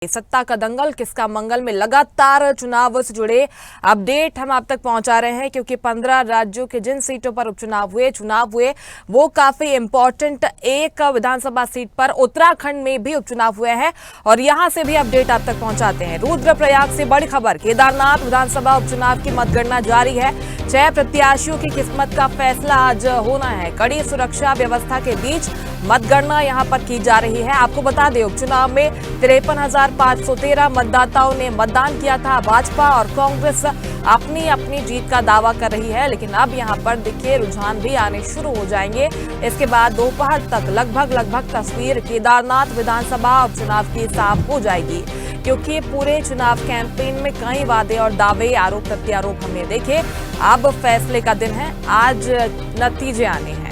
सत्ता का दंगल किसका मंगल में लगातार चुनाव से जुड़े अपडेट हम आप तक पहुंचा रहे हैं, क्योंकि 15 राज्यों के जिन सीटों पर उपचुनाव हुए वो काफी इंपॉर्टेंट एक विधानसभा सीट पर उत्तराखंड में भी उपचुनाव हुए हैं और यहां से भी अपडेट आप तक पहुंचाते हैं। रुद्रप्रयाग से बड़ी खबर, केदारनाथ विधानसभा उपचुनाव की मतगणना जारी है। 6 प्रत्याशियों की किस्मत का फैसला आज होना है। कड़ी सुरक्षा व्यवस्था के बीच मतगणना यहां पर की जा रही है। आपको बता दें, उपचुनाव में 53,513 मतदाताओं ने मतदान किया था। भाजपा और कांग्रेस अपनी अपनी जीत का दावा कर रही है, लेकिन अब यहां पर देखिए रुझान भी आने शुरू हो जाएंगे। इसके बाद दोपहर तक लगभग तस्वीर केदारनाथ विधानसभा उपचुनाव की साफ हो जाएगी, क्योंकि पूरे चुनाव कैंपेन में कई वादे और दावे, आरोप प्रत्यारोप हमने देखे। अब फैसले का दिन है, आज नतीजे आने हैं।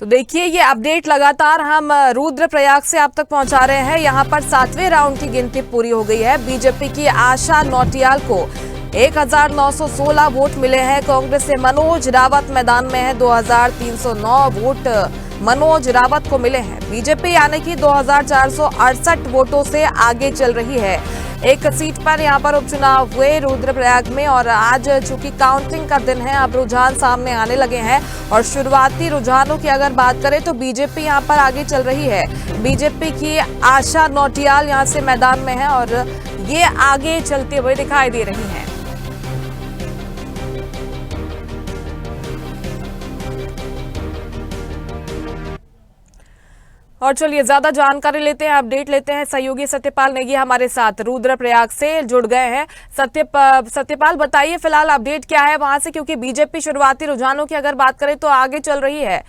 तो देखिए, ये अपडेट लगातार हम रुद्रप्रयाग से आप तक पहुंचा रहे हैं। यहां पर 7वें राउंड की गिनती पूरी हो गई है। बीजेपी की आशा नौटियाल को 1916 वोट मिले हैं। कांग्रेस से मनोज रावत मैदान में है, 2309 वोट मनोज रावत को मिले हैं। बीजेपी यानी कि 2468 वोटों से आगे चल रही है। एक सीट पर यहां पर उपचुनाव हुए रुद्रप्रयाग में, और आज चूंकि काउंटिंग का दिन है, अब रुझान सामने आने लगे हैं। और शुरुआती रुझानों की अगर बात करें तो बीजेपी यहां पर आगे चल रही है। बीजेपी की आशा नौटियाल यहां से मैदान में है और ये आगे चलते हुए दिखाई दे रही हैं। और चलिए ज्यादा जानकारी लेते हैं, अपडेट लेते हैं। सहयोगी सत्यपाल नेगी हमारे साथ रुद्रप्रयाग से जुड़ गए हैं। सत्यपाल, बताइए फिलहाल अपडेट क्या है वहां से, क्योंकि बीजेपी शुरुआती रुझानों की अगर बात करें तो आगे चल रही है।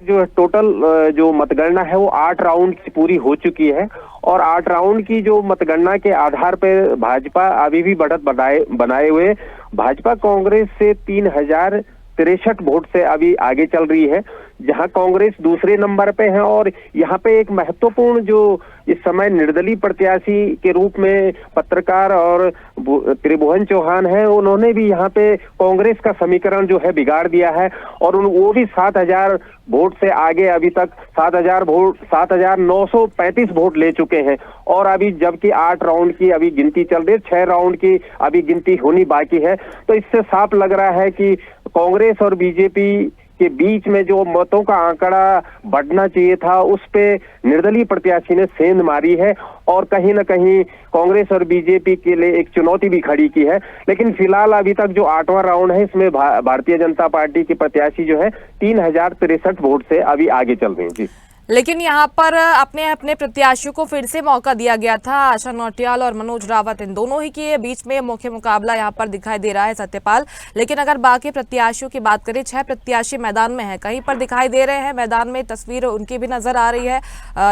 जो टोटल जो मतगणना है वो 8 राउंड की पूरी हो चुकी है, और 8 राउंड की जो मतगणना के आधार पर भाजपा अभी भी बढ़त बनाए हुए भाजपा कांग्रेस से 3063 वोट से अभी आगे चल रही है, जहां कांग्रेस दूसरे नंबर पे है। और यहाँ पे एक महत्वपूर्ण जो इस समय निर्दलीय प्रत्याशी के रूप में पत्रकार और त्रिभुवन चौहान है, उन्होंने भी यहाँ पे कांग्रेस का समीकरण जो है बिगाड़ दिया है, और वो भी 7000 वोट से आगे अभी तक 7935 वोट ले चुके हैं। और अभी जबकि 8 राउंड की अभी गिनती चल रही है, 6 राउंड की अभी गिनती होनी बाकी है। तो इससे साफ लग रहा है कि कांग्रेस और बीजेपी के बीच में जो मतों का आंकड़ा बढ़ना चाहिए था, उस पे निर्दलीय प्रत्याशी ने सेंध मारी है, और कहीं न कहीं कांग्रेस और बीजेपी के लिए एक चुनौती भी खड़ी की है। लेकिन फिलहाल अभी तक जो 8वां राउंड है, इसमें भारतीय जनता पार्टी के प्रत्याशी जो है 3063 वोट से अभी आगे चल रहे हैं। जी, लेकिन यहाँ पर अपने अपने प्रत्याशियों को फिर से मौका दिया गया था। आशा नौटियाल और मनोज रावत, इन दोनों ही के बीच में मुख्य मुकाबला यहाँ पर दिखाई दे रहा है सत्यपाल। लेकिन अगर बाकी प्रत्याशियों की बात करें, 6 प्रत्याशी मैदान में हैं, कहीं पर दिखाई दे रहे हैं मैदान में, तस्वीर उनकी भी नजर आ रही है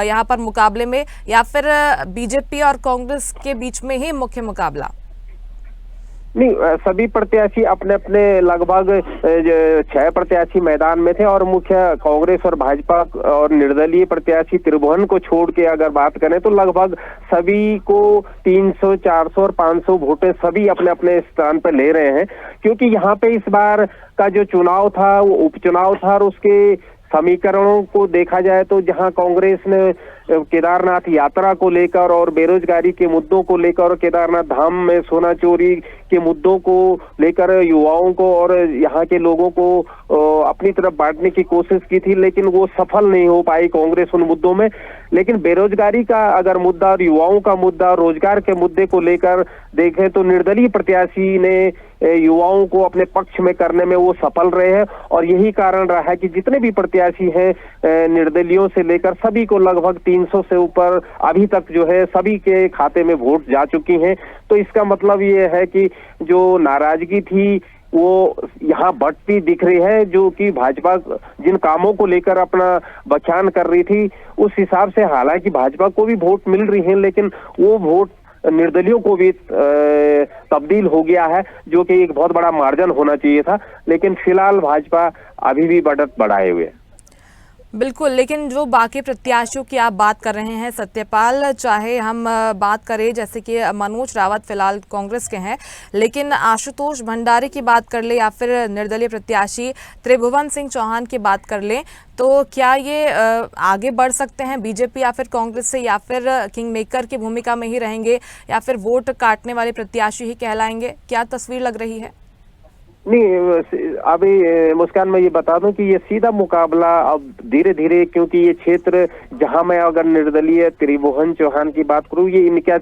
यहाँ पर मुकाबले में, या फिर बीजेपी और कांग्रेस के बीच में ही मुख्य मुकाबला? नहीं, सभी प्रत्याशी अपने अपने लगभग 6 प्रत्याशी मैदान में थे, और मुख्य कांग्रेस और भाजपा और निर्दलीय प्रत्याशी त्रिभुवन को छोड़ के अगर बात करें तो लगभग सभी को 300, 400 और 500 वोटें सभी अपने अपने स्थान पर ले रहे हैं। क्योंकि यहाँ पे इस बार का जो चुनाव था वो उपचुनाव था, और उसके समीकरणों को देखा जाए तो जहां कांग्रेस ने केदारनाथ यात्रा को लेकर और बेरोजगारी के मुद्दों को लेकर और केदारनाथ धाम में सोना चोरी के मुद्दों को लेकर युवाओं को और यहाँ के लोगों को अपनी तरफ बांटने की कोशिश की थी, लेकिन वो सफल नहीं हो पाई कांग्रेस उन मुद्दों में। लेकिन बेरोजगारी का अगर मुद्दा और युवाओं का मुद्दा, रोजगार के मुद्दे को लेकर देखें तो निर्दलीय प्रत्याशी ने युवाओं को अपने पक्ष में करने में वो सफल रहे हैं। और यही कारण रहा है कि जितने भी प्रत्याशी हैं निर्दलियों से लेकर सभी को लगभग 300 से ऊपर अभी तक जो है सभी के खाते में वोट जा चुकी हैं। तो इसका मतलब ये है कि जो नाराजगी थी वो यहाँ बढ़ती दिख रही है, जो कि भाजपा जिन कामों को लेकर अपना बखान कर रही थी उस हिसाब से हालांकि भाजपा को भी वोट मिल रही है, लेकिन वो वोट निर्दलियों को भी तब्दील हो गया है, जो कि एक बहुत बड़ा मार्जिन होना चाहिए था। लेकिन फिलहाल भाजपा अभी भी बढ़त बढ़ाए हुए है। बिल्कुल, लेकिन जो बाकी प्रत्याशियों की आप बात कर रहे हैं सत्यपाल, चाहे हम बात करें जैसे कि मनोज रावत फिलहाल कांग्रेस के हैं, लेकिन आशुतोष भंडारी की बात कर ले या फिर निर्दलीय प्रत्याशी त्रिभुवन सिंह चौहान की बात कर लें, तो क्या ये आगे बढ़ सकते हैं बीजेपी या फिर कांग्रेस से, या फिर किंग मेकर की भूमिका में ही रहेंगे, या फिर वोट काटने वाले प्रत्याशी ही कहलाएंगे? क्या तस्वीर लग रही है? नहीं, अभी मुस्कान मैं ये बता दूं कि ये सीधा मुकाबला अब धीरे धीरे, क्योंकि ये क्षेत्र जहां मैं अगर निर्दलीय त्रिभुवन चौहान की बात करूं, ये इनका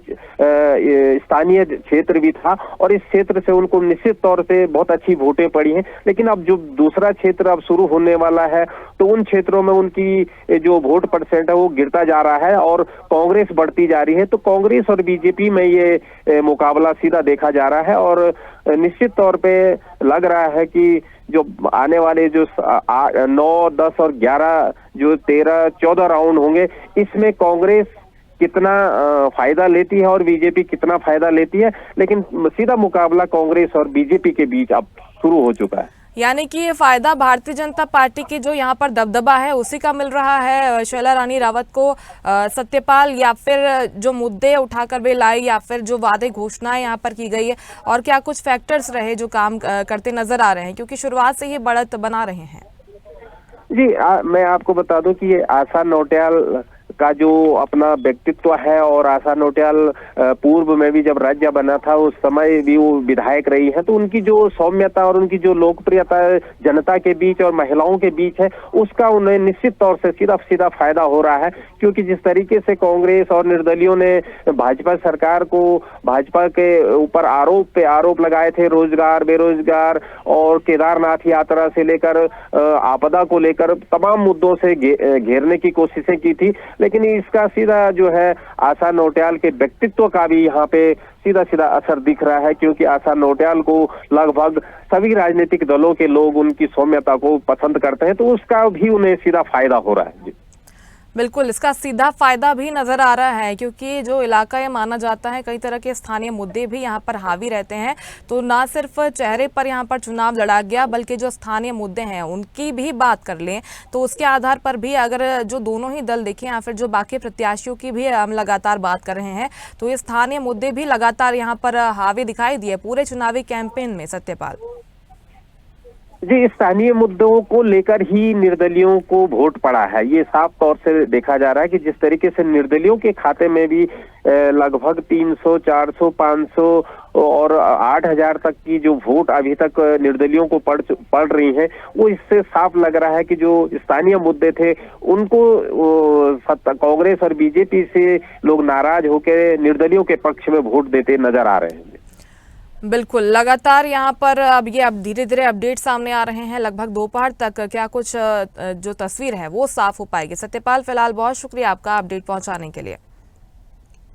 स्थानीय क्षेत्र भी था और इस क्षेत्र से उनको निश्चित तौर से बहुत अच्छी वोटें पड़ी हैं। लेकिन अब जो दूसरा क्षेत्र अब शुरू होने वाला है, तो उन क्षेत्रों में उनकी जो वोट परसेंट है वो गिरता जा रहा है और कांग्रेस बढ़ती जा रही है। तो कांग्रेस और बीजेपी में ये मुकाबला सीधा देखा जा रहा है और निश्चित तौर पे लग रहा है कि जो आने वाले जो 9, 10 और 11 जो 13, 14 राउंड होंगे, इसमें कांग्रेस कितना फायदा लेती है और बीजेपी कितना फायदा लेती है, लेकिन सीधा मुकाबला कांग्रेस और बीजेपी के बीच अब शुरू हो चुका है। यानी कि ये फायदा भारतीय जनता पार्टी की जो यहाँ पर दबदबा है उसी का मिल रहा है शैला रानी रावत को, सत्यपाल, या फिर जो मुद्दे उठाकर वे लाई, या फिर जो वादे घोषणाएं यहाँ पर की गई है, और क्या कुछ फैक्टर्स रहे जो काम करते नजर आ रहे हैं, क्योंकि शुरुआत से ये बढ़त बना रहे हैं? जी, मैं आपको बता दूं कि ये आशा नौटियाल का जो अपना व्यक्तित्व है, और आशा नौटियाल पूर्व में भी जब राज्य बना था उस समय भी वो विधायक रही है, तो उनकी जो सौम्यता और उनकी जो लोकप्रियता जनता के बीच और महिलाओं के बीच है, उसका उन्हें निश्चित तौर से सीधा सीधा फायदा हो रहा है। क्योंकि जिस तरीके से कांग्रेस और निर्दलियों ने भाजपा सरकार को, भाजपा के ऊपर आरोप पे आरोप लगाए थे, रोजगार, बेरोजगार और केदारनाथ यात्रा से लेकर आपदा को लेकर तमाम मुद्दों से घेरने की कोशिशें की थी, लेकिन इसका सीधा जो है आशा नौटियाल के व्यक्तित्व का भी यहाँ पे सीधा सीधा असर दिख रहा है। क्योंकि आशा नौटियाल को लगभग सभी राजनीतिक दलों के लोग उनकी सौम्यता को पसंद करते हैं, तो उसका भी उन्हें सीधा फायदा हो रहा है। बिल्कुल, इसका सीधा फायदा भी नजर आ रहा है, क्योंकि जो इलाका ये माना जाता है कई तरह के स्थानीय मुद्दे भी यहाँ पर हावी रहते हैं, तो ना सिर्फ चेहरे पर यहाँ पर चुनाव लड़ा गया, बल्कि जो स्थानीय मुद्दे हैं उनकी भी बात कर लें तो उसके आधार पर भी अगर जो दोनों ही दल देखें या फिर जो बाकी प्रत्याशियों की भी हम लगातार बात कर रहे हैं, तो ये स्थानीय मुद्दे भी लगातार यहाँ पर हावी दिखाई दिए पूरे चुनावी कैंपेन में। सत्यपाल जी, स्थानीय मुद्दों को लेकर ही निर्दलियों को वोट पड़ा है, ये साफ तौर से देखा जा रहा है कि जिस तरीके से निर्दलियों के खाते में भी लगभग 300, 400, 500 और 8000 तक की जो वोट अभी तक निर्दलियों को पड़ रही हैं, वो इससे साफ लग रहा है कि जो स्थानीय मुद्दे थे उनको कांग्रेस और बीजेपी से लोग नाराज होकर निर्दलियों के पक्ष में वोट देते नजर आ रहे हैं। बिल्कुल, लगातार यहाँ पर अब धीरे धीरे अपडेट सामने आ रहे हैं, लगभग दोपहर तक क्या कुछ जो तस्वीर है वो साफ हो पाएगी। सत्यपाल, फिलहाल बहुत शुक्रिया आपका अपडेट पहुंचाने के लिए।